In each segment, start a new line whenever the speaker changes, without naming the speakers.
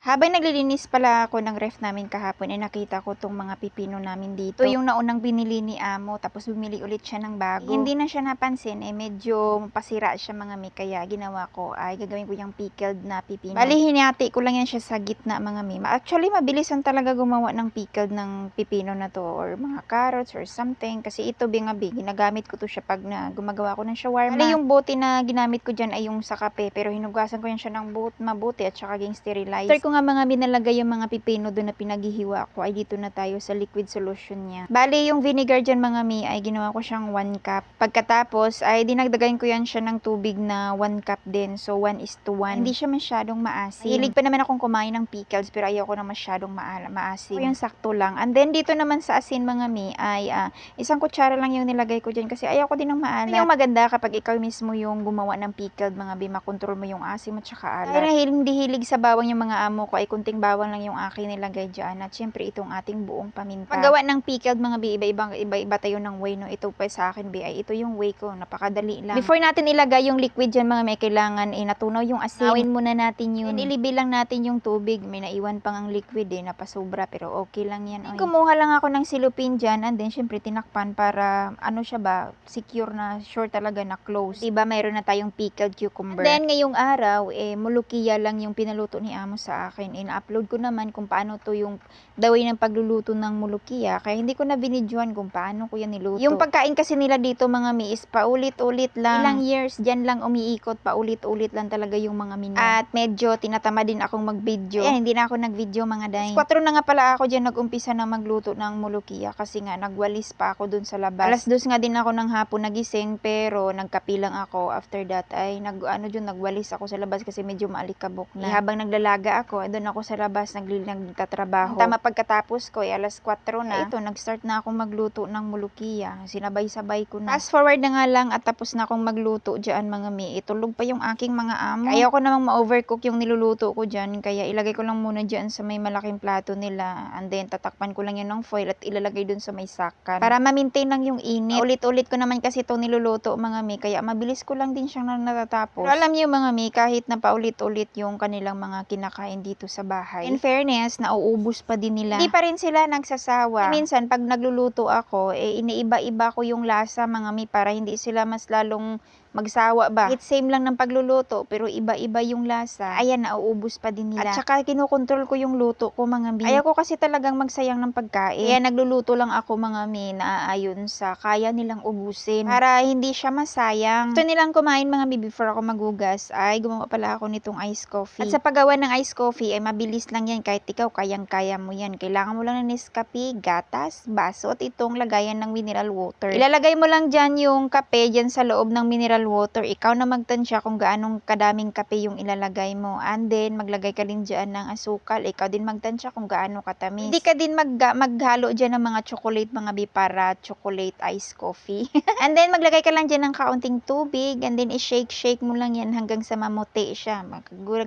Habang naglilinis pala ako ng ref namin kahapon, ay nakita ko tong mga pipino namin dito. Ito yung naunang binili ni Amo, tapos bumili ulit siya ng bago. Hindi na siya napansin, medyo pasira siya mga mi, kaya ginawa ko ay gagawin ko yung pickled na pipino. Bali, hinati ko lang yan siya sa gitna mga mi. Actually, mabilisan talaga gumawa ng pickled ng pipino na to, or mga carrots or something. Kasi ito, bingabi, ginagamit ko to siya pag gumagawa ko ng shawarma. Bali, yung bote na ginamit ko dyan ay yung sa kape, pero hinugasan ko yan siya ng mabuti at saka ging sterilize. After ko nga mga binalagay yung mga pipino doon na pinaghihiwa ko, ay dito na tayo sa liquid solution niya. Bali, yung vinegar dyan mga mi, ay ginawa ko siyang 1 cup. Pagkatapos, ay dinagdagan ko yan siya ng tubig na 1 cup din. So, 1:1. Hindi siya masyadong maasim. Hilig pa naman akong kumain ng pickles, pero ayaw ko na masyadong maasim. So, yung sakto lang. And then, dito naman sa asin mga mi, ay isang kutsara lang yung nilagay ko dyan kasi ayaw ko din ng maalat. Yung maganda kapag ikaw mismo yung gumawa ng pickled mga bi, makontrol mo yung asim at saka alat. Dahil hindi hilig sa bawang yung mga amo ko, ay kunting bawang lang yung akin nilagay dyan. At syempre, itong ating buong paminta. Magawa ng pickled mga bi, iba-iba tayo ng way, no? Ito pa sa akin bi, ay ito yung way ko. Napakadali lang. Before natin ilagay yung liquid dyan mga may, kailangan natunaw yung asin. Nawin muna natin yun. Ilibig lang natin yung tubig. May naiwan pang ang liquid napasobra, pero okay lang yan. Kumuha lang ako ng silupin dyan, and then syempre tinakpan para siya ba, secure na, sure talaga na close. Diba, mayroon na tayong pickled cucumber. And then ngayong araw, mulukiya lang yung pinaluto ni Amo sa akin. Na-upload ko naman kung paano to yung the way ng pagluluto ng mulukiya, kaya hindi ko na binidyohan kung paano ko yan niluto. Yung pagkain kasi nila dito mga mi is paulit-ulit lang. Ilang years dyan lang umiikot, paulit-ulit lang talaga yung mga menu. At medyo tinatama din akong mag-video. Ayan, hindi na ako nag-video mga day. 4 na nga pala ako dyan nag-umpisa na magluto ng mulukiya kasi nga nagwalis pa ako dun sa labas. Alas 2 nga din ako ng hapon nagising, pero nagkapilang ako. After that ay nagwalis ako sa labas kasi medyo maalikabok na. Habang naglalaga ako, doon ako sa labas nagtatrabaho. Tama, pagkatapos ko alas 4 na. Ito, nag-start na akong magluto ng mulukiya. Sinabay-sabay ko na. Fast forward na nga lang at tapos na akong magluto dyan mga mi. Itulog pa yung aking mga amo. Ayaw ko namang ma-overcook yung niluluto ko dyan, kaya ilagay ko lang muna dyan sa may malaking plato nila, and then tatakpan ko lang yun ng foil at ilalagay dun sa may sakan para ma-maintain lang yung init. Ulit-ulit ko naman kasi itong niluluto mga mi, kaya mabilis ko lang din siyang natatapos. Pero alam niyo mga mi, kahit na paulit-ulit yung kanilang mga kinakain dito sa bahay, in fairness, nauubos pa din nila. Hindi pa rin sila nagsasawa. Minsan pag nagluluto ako, iniiba-iba ko yung lasa mga mi para hindi sila mas lalong magsawa ba. It's same lang ng pagluluto, pero iba-iba yung lasa. Ayan, nauubos pa din nila. At saka kinukontrol ko yung luto ko mga mi. Ayaw ko kasi talagang magsayang ng pagkain. Kaya nagluluto lang ako mga mi na ayon sa kaya nilang ubusin. Para hindi siya masayang. Gusto nilang kumain mga mi before ako magugas, ay gumawa pala ako nitong iced coffee. At sa paggawa ng iced coffee, ay mabilis lang yan kahit ikaw kayang-kaya mo yan. Kailangan mo lang ng Nescafe, gatas, baso, at itong lagayan ng mineral water. Ilalagay mo lang dyan yung kape dyan sa loob ng mineral water. Ikaw na magtansya kung gaanong kadaming kape yung ilalagay mo. And then, maglagay ka din dyan ng asukal. Ikaw din magtansya kung gaano katamis. Hindi ka din maghalo dyan ng mga chocolate mga bi para chocolate iced coffee. And then, maglagay ka lang dyan ng kaunting tubig. And then, i-shake mo lang yan hanggang sa mamuti siya.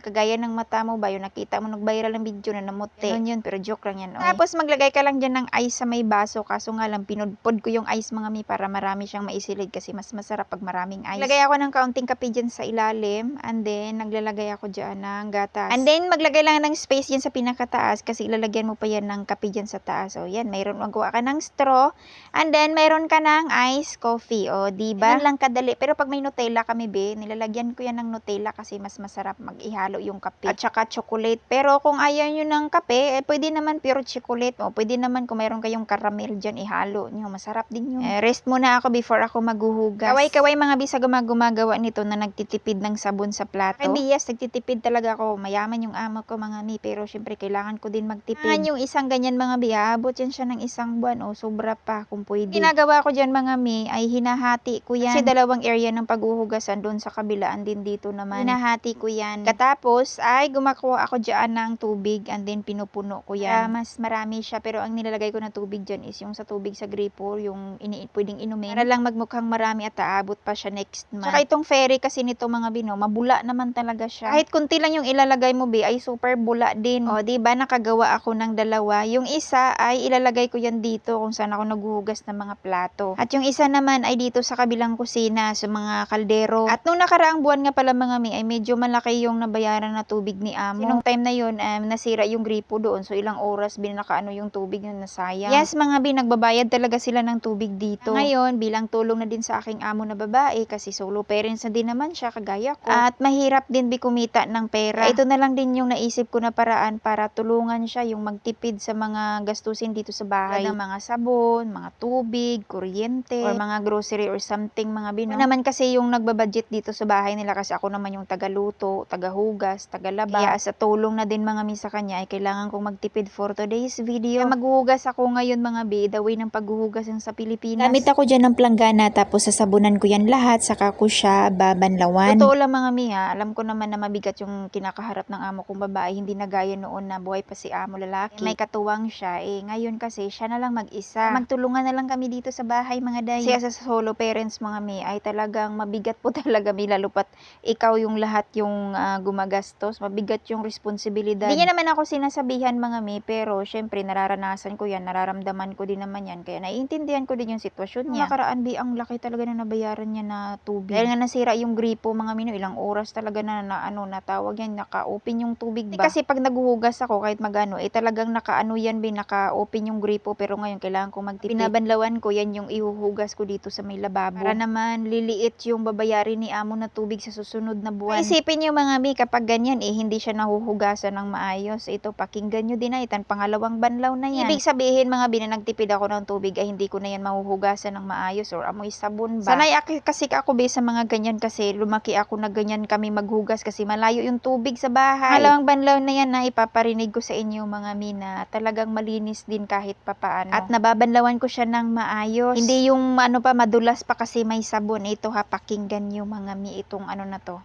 Kagaya ng mata mo ba? Yung nakita mo nag-viral ng video na namuti. Ganun yun, pero joke lang yan. Oy. Tapos, maglagay ka lang dyan ng ice sa may baso. Kaso nga lang, pinudpod ko yung ice mga mi para marami siyang maisilid kasi mas masarap pag maraming ice. Maglagay ako ng kaunting kape dyan sa ilalim, and then naglalagay ako dyan ng gatas. And then maglagay lang ng space dyan sa pinakataas kasi ilalagyan mo pa yan ng kape dyan sa taas. So yan, mayroon magawa ka ng straw, and then mayroon ka ng iced coffee. O, diba? Yan lang kadali. Pero pag may Nutella kami be, nilalagyan ko yan ng Nutella kasi mas masarap mag-ihalo yung kape. At saka chocolate. Pero kung ayaw nyo ng kape, pwede naman pure chocolate. O, pwede naman kung mayroon kayong caramel dyan, ihalo nyo. Masarap din yun. Rest muna ako before ako maghuhugas. Kaway-kaway mga bisa gumagawa nito na nagtitipid ng sabon sa plato. Hindi, yes, nagtitipid talaga ako. Mayaman yung amo ko mga mi, pero syempre kailangan ko din magtipid. Yung isang ganyan mga bi, aabot yan siya ng isang buwan o sobra pa kung pwede. Ginagawa ko dyan mga mi, ay hinahati ko yan. Kasi dalawang area ng paghuhugasan doon sa kabilaan din dito naman. Hinahati ko yan. Katapos ay gumakuha ako dyan ng tubig, and then pinupuno ko yan. Mas marami siya, pero ang nilalagay ko na tubig dyan is yung sa tubig sa gripo, yung pwedeng inumin. Para lang magmukhang marami at aabot pa siya next last month. Tsaka itong fairy kasi nito mga bino, mabula naman talaga siya. Kahit kunti lang yung ilalagay mo be, ay super bula din. O, diba, nakagawa ako ng dalawa. Yung isa ay ilalagay ko yan dito kung saan ako naghuhugas ng mga plato. At yung isa naman ay dito sa kabilang kusina, sa mga kaldero. At nung nakaraang buwan nga pala mga mi, ay medyo malaki yung nabayaran na tubig ni amo. Nung time na yun, nasira yung gripo doon. So, ilang oras binakaano yung tubig na nasayang. Yes, mga bi, nagbabayad talaga sila ng tubig dito. Ngayon, bilang tulong na din sa aking amo na babae, kasi solo parents na din naman siya, kagaya ko. At mahirap din bi kumita ng pera. Ito na lang din yung naisip ko na paraan para tulungan siya yung magtipid sa mga gastusin dito sa bahay. Ng mga sabon, mga tubig, kuryente, or mga grocery or something mga bino. Naman kasi yung nagbabudget dito sa bahay nila kasi ako naman yung tagaluto, tagahugas, tagalaba. Kaya sa tulong na din mga mi sa kanya ay kailangan kong magtipid for today's video. Kaya maghuhugas ako ngayon mga bi, the way ng paghuhugas yung sa Pilipinas. Gamit ako dyan ng planggana tapos sasabunan ko yan lahat saka ko siya babanlawan. Totoo lang mga mi ha, alam ko naman na mabigat yung kinakaharap ng amo kong babae, hindi na gaya noon na buhay pa si amo lalaki. May katuwang siya, ngayon kasi siya na lang mag-isa. Magtulungan na lang kami dito sa bahay mga day. Kasi sa solo parents mga mi ay talagang mabigat po talaga mi, lalo pat ikaw yung lahat yung gumagastos, mabigat yung responsibilidad. Hindi niya naman ako sinasabihan mga mi, pero syempre nararanasan ko yan, nararamdaman ko din naman yan, kaya naiintindihan ko din yung sitwasyon niya. Nakaraan bi, ang laki talaga na nabayaran niya na tubig. Dahil nga nasira yung gripo mga mino, ilang oras talaga na natawag yan, naka-open yung tubig ba. Kasi pag naghuhugas ako kahit magano, talagang naka-ano yan bi, naka-open yung gripo, pero ngayon kailangan ko magtipid. Binabanlawan ko yan yung ihuhugas ko dito sa may lababo. Para naman liliit yung babayarin ni amo na tubig sa susunod na buwan. Isipin niyo mga mi, kapag ganyan hindi siya nahuhugasan ng maayos, ito pakinggan niyo din ay pangalawang banlaw na yan. Ibig sabihin mga bi, na nagtipid ako ng tubig ay hindi ko na yan mahuhugasan ng maayos or amoy sabon ba. Sanay kasi ako be sa mga ganyan kasi lumaki ako na ganyan kami maghugas kasi malayo yung tubig sa bahay. Halawang banlaw na yan na ipaparinig ko sa inyo mga mi na talagang malinis din kahit papaano. At nababanlawan ko siya ng maayos. Hindi yung madulas pa kasi may sabon. Ito ha, pakinggan nyo mga mi itong na to.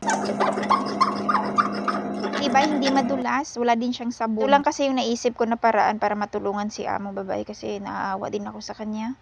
Diba, hindi madulas, wala din siyang sabon. Ito lang kasi yung naisip ko na paraan para matulungan si amo babae kasi naaawa din ako sa kanya.